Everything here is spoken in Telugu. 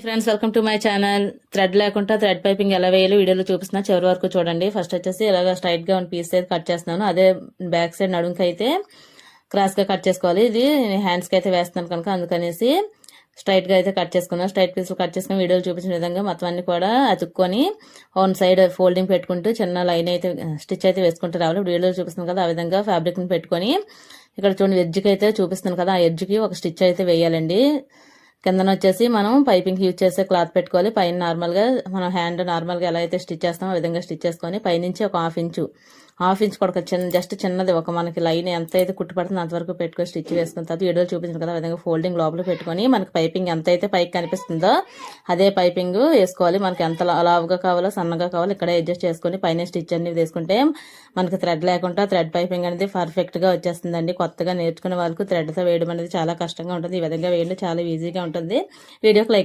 Friends, welcome to my channel. Thread లేకుండా థ్రెడ్ పైపింగ్ ఎలా వేయాలో వీడియోలో చూపిస్తున్నా, చివరి వరకు చూడండి. ఫస్ట్ వచ్చేసి ఇలాగ స్ట్రైట్ గా ఉన్న పీస్ అయితే కట్ చేస్తున్నాను. అదే బ్యాక్ సైడ్ నడుముకి అయితే క్రాస్ గా కట్ చేసుకోవాలి. ఇది హ్యాండ్స్ కి అయితే వేస్తున్నాను కనుక అందుకనేసి స్ట్రైట్ గా అయితే కట్ చేసుకున్నాను. స్ట్రైట్ పీస్ కట్ చేసుకుని వీడియోలో చూపించిన విధంగా మొత్తం అన్ని కూడా అతుక్కొని వన్ సైడ్ ఫోల్డింగ్ పెట్టుకుంటూ చిన్న లైన్ అయితే స్టిచ్ అయితే వేసుకుంటూ రావాలి. వీడియోలో చూపిస్తున్నాను కదా, ఆ విధంగా ఫ్యాబ్రిక్ ని పెట్టుకొని ఇక్కడ చూడండి ఎడ్జ్కి అయితే చూపిస్తున్నాను కదా, ఆ ఎడ్జ్కి ఒక స్టిచ్ అయితే వేయాలండి. కిందన వచ్చేసి మనం పైపింగ్ యూజ్ చేసే క్లాత్ పెట్టుకోవాలి. పైన నార్మల్గా మనం హ్యాండ్ నార్మల్గా ఎలా అయితే స్టిచ్ చేస్తామో ఆ విధంగా స్టిచ్ చేసుకొని పైనుంచి ఒక హాఫ్ ఇంచ్ కూడా జస్ట్ చిన్నది ఒక మనకి లైన్ ఎంత అయితే కుట్టుపడుతుందో అంతవరకు పెట్టుకొని స్టిచ్ వేసుకున్న తర్వాత వీడియోలో చూపించిన కదా ఆ విధంగా ఫోల్డింగ్ లోపల పెట్టుకొని మనకి పైపింగ్ ఎంత అయితే పైకి కనిపిస్తుందో అదే పైపింగ్ వేసుకోవాలి. మనకి ఎంత లావుగా కావాలో సన్నగా కావాలో ఇక్కడ అడ్జస్ట్ చేసుకొని పైన స్టిచ్ అనేది వేసుకుంటే మనకి థ్రెడ్ లేకుండా థ్రెడ్ పైపింగ్ అనేది పర్ఫెక్ట్ గా వచ్చేస్తుందండి. కొత్తగా నేర్చుకునే వాళ్ళకు థ్రెడ్ తో వేయడం అనేది చాలా కష్టంగా ఉంటుంది. ఈ విధంగా వేయండి, చాలా ఈజీగా ఉంటుంది. వీడియోకి లైక్